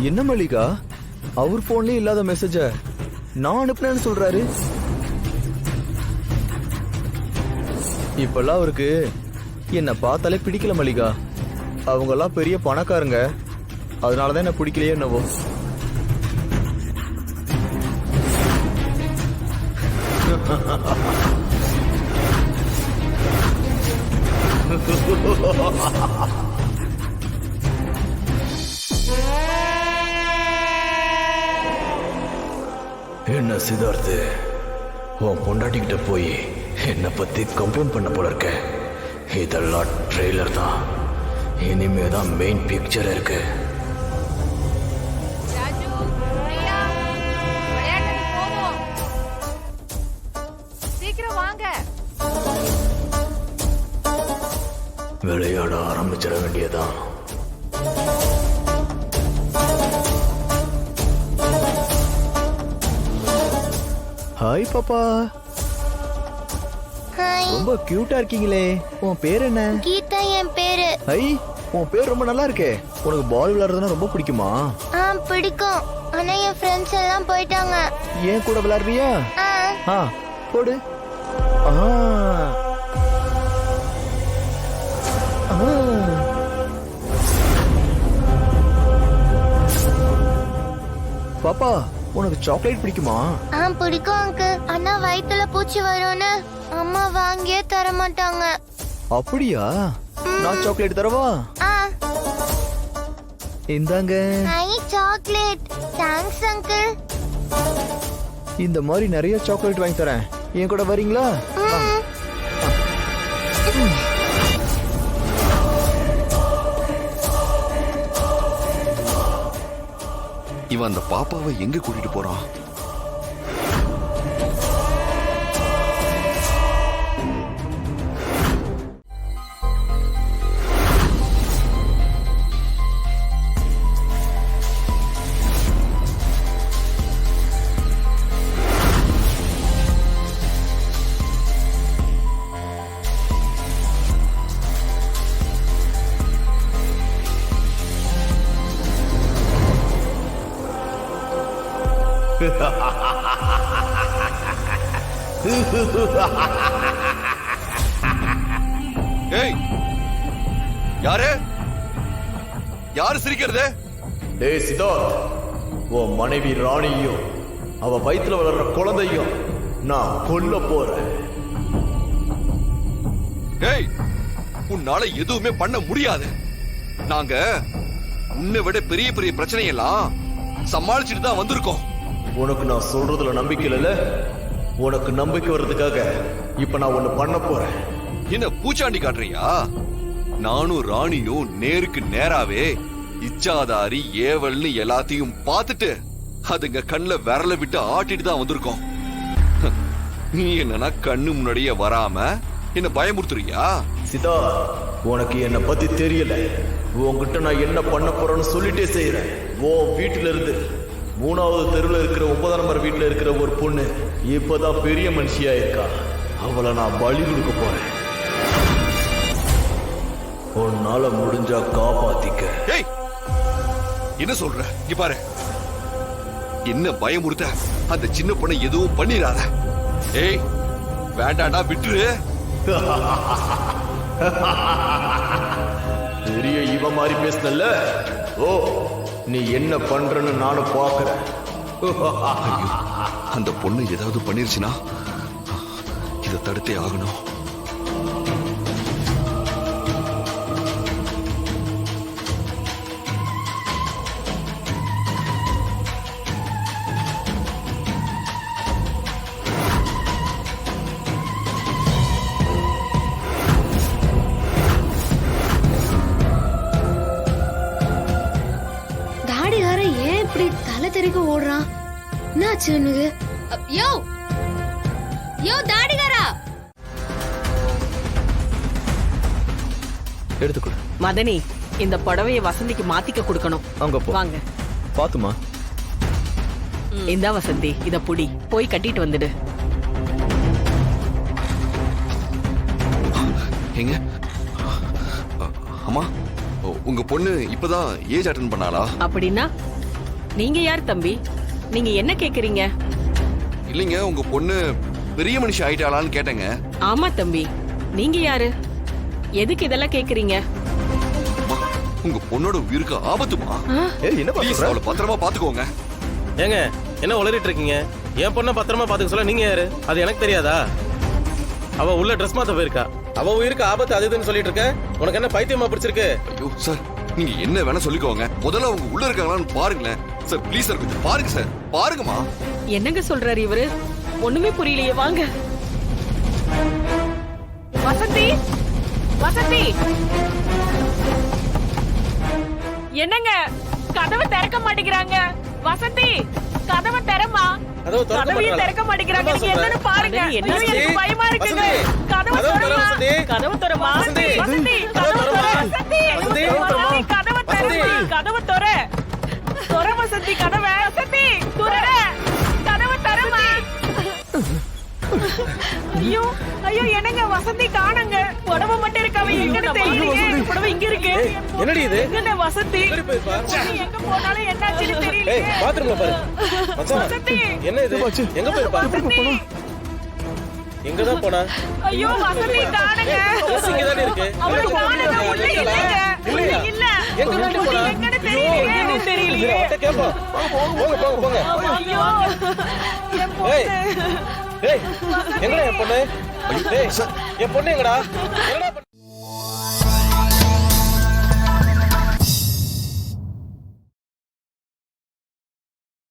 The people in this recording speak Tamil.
என்ன மல்லிகா, அவர் போன்லயே இல்லாத மெசேஜ நான் அனுப்புனேன்னு சொல்றாரு. இப்பெல்லாம் அவருக்கு என்ன பார்த்தாலே பிடிக்கல மல்லிகா. அவங்க எல்லாம் பெரிய பணக்காரங்க, அதனாலதான் என்ன பிடிக்கலையே என்னவோ. என்ன சித்தார்த்து, உன் பொண்டாட்டிக்கிட்ட போய் என்னை பத்தி கம்ப்ளைண்ட் பண்ண போல இருக்க. இதெல்லாம் ட்ரெய்லர் தான், இனிமே தான் மெயின் பிக்சர் இருக்கு. விளையாட ஆரம்பிச்சிட வேண்டியதான். ஹாய் பாப்பா. ஹாய். ரொம்ப கியூட்டா இருக்கீங்களே. உன் பேர் என்ன? கீதா என் பேரு. ஹை, உன் பேர் ரொம்ப நல்லா இருக்கே. உனக்கு பால் விளையாடுறதுனா ரொம்ப பிடிக்குமா? பிடிக்கும். ஆனா என் ஃப்ரெண்ட்ஸ் எல்லாம் போயிட்டாங்க. ஏன் கூட விளையாடுறியா? போடு. பாப்பா, உனக்கு சாக்லேட் பிடிக்குமா? பிடிக்கும் அங்கிள். ஆனா வயித்துல பூச்சி வரும்னு அம்மா வாங்கியே தர மாட்டாங்க. அப்படியா? நான் சாக்லேட் தரவா? இந்தாங்க. High chocolate. Thanks uncle. இந்த மாதிரி நிறைய சாக்லேட் வாங்கி தரேன். என் கூட வரீங்களா? இவன் அந்த பாப்பாவை எங்க கூட்டிட்டு போறான்? ஏய், யாரு யாரு சிரிக்கிறது? டேய் சித்தார்த், உன் மனைவி ராணியும் அவ வயித்துல வளர்ற குழந்தையும் நான் கொல்ல போறேன். ஏய், உன்னால எதுவுமே பண்ண முடியாது. நாங்க உன்னை விட பெரிய பெரிய பிரச்சனையெல்லாம் சமாளிச்சுட்டு தான் வந்திருக்கோம். உனக்கு நான் சொல்றதுல நம்பிக்கை இல்ல. உனக்கு நம்பிக்கை வர்றதுக்காக இப்ப நான் ஒண்ணு பண்ண போறேன். என்ன பூச்சாண்டி காட்டுறியா? நானும் ராணியும் நேருக்கு நேராவே இச்சாதாரி ஏவல்னு எல்லாத்தையும் பார்த்துட்டு அதுங்க கண்ணுல விரல விட்டு ஆட்டிட்டு தான் வந்திருக்கோம். நீ என்னன்னா கண்ணு முன்னாடியே வராம என்ன பயமுறுத்துறியா? சிதா, உனக்கு என்ன பத்தி தெரியல. உன்கிட்ட நான் என்ன பண்ண போறேன்னு சொல்லிட்டே செய்யறேன். வீட்டுல இருந்து 3வது தெருவில் இருக்கிற 9 நம்பர் வீட்டுல இருக்கிற ஒரு பொண்ணு இப்பதான் பெரிய மனுஷியா இருக்கா. அவளை நான் பலி கொடுக்க போறேன். உன்னால முடிஞ்சா காப்பாத்திக்க. ஏய், என்ன சொல்ற? இங்க பாரு, என்ன பயமுறுத்த அந்த சின்ன பொண்ணை எதுவும் பண்ணிடாத. ஏய், வேண்டாடா, விட்டுரு. பெரிய இவ மாதிரி பேசினல்ல. நீ என்ன பண்றன்னு நானும் பாக்குறேன். அந்த பொண்ணு ஏதாவது பண்ணிருச்சுன்னா இதை தடுத்தே ஆகணும். ஓடுறான். என்னாச்சு உனக்கு? யோ யோ தாடிகாரா, எடுத்துக்கொடு. மதனி, இந்த புடவைய வசந்திக்கு மாத்திக்க கொடுக்கணும். அங்க போ. வாங்க. பாத்துமா. இந்தா வசந்தி, இத புடி, போய் கட்டிட்டு வந்துடு. எங்க அம்மா, உங்க பொண்ணு இப்பதான் ஏஜ் அட்டெண்ட் பண்ணாளா? அப்படின்னா நீங்க யார் தம்பி? நீங்க என்ன கேக்குறீங்க? இல்லைங்க, உங்க பொண்ணு பெரிய மனுஷி ஆயிட்டாளான்னு கேட்டேங்க. ஆமா தம்பி, நீங்க யாரு? எதுக்கு இதெல்லாம் கேக்குறீங்க? அம்மா, உங்க பொண்ணோட உயிருக்கு ஆபத்துமா. ஏய் என்ன ப்ளீஸ் பண்ற? அவளை பத்திரமா பாத்துக்கோங்க. ஏங்க என்ன உளறிட்டு இருக்கீங்க? என் பொண்ணை பத்திரமா பாத்துக்க சொல்ல நீங்க யாரு? அது எனக்கு தெரியாதா? அவ உள்ள ட்ரெஸ் மாத்த போயிருக்கா. அவ உயிருக்கு ஆபத்து அது இதுன்னு சொல்லிட்டு இருக்க. உனக்கு என்ன பைத்தியமா பிடிச்சிருக்கு? ஐயோ சார், நீங்க என்ன வேணா சொல்லிக்கோங்க. முதல்ல அவங்க உள்ள இருக்காங்களான்னு பாருங்களேன். சார் ப்ளீஸ் சார், கொஞ்சம் பாருங்க சார். பாருங்கம்மா. என்னங்க சொல்றாரு இவரு? ஒண்ணுமே புரியலையே. வாங்க. வசந்தி, வசந்தி, என்னங்க கதவை திறக்க மாட்டேங்கிறாங்க? வசந்தி, கதவை திறமா. கதவையும் திறக்க மாட்டேங்கிறாங்க. நீங்க என்னன்னு பாருங்க. எனக்கு பயமா இருக்குங்க. கதவை திறமா. கதவை திறமா. வசந்தி, கதவை திற. வசந்தி, கதவை திறமா. கதவை திற. திற வசந்தி, கதவை. வசந்தி, திற. கதவை திறமா. ஐயோ ஐயோ, என்னங்க வசந்தி காணுங்க. புடவை மட்டும் இருக்காவ, எங்கன்னு தெரியலையே. புடவை இங்க இருக்கு. என்னடி இது? எங்கன்னு வசந்தி? எங்கடி போயிருப்பா? எங்க போனாலும் என்னாச்சுன்னு ஏய் தெரியலையே. பாத்ரூம்ல பாரு. மச்சான் வசந்தி, என்ன இது? எங்க போயிருப்பா? வசந்தி. எங்கதான் போனா? ஐயோ வசந்தி காணுங்க. ட்ரெஸ் இங்க தானே இருக்கு. அவளை காணுங்க. உள்ள இல்லங்க. இல்லையா? இல்ல. எங்க வீட்டு போனா? எங்கன்னு தெரியலையே. அவட்ட கேப்போம். போங்க போங்க போங்க. ஐயோ என் ஏய் பொண்ணு. ஏய் எங்கடா என் பொண்ணு? ஏய் என் பொண்ணு எங்கடா? என்னடா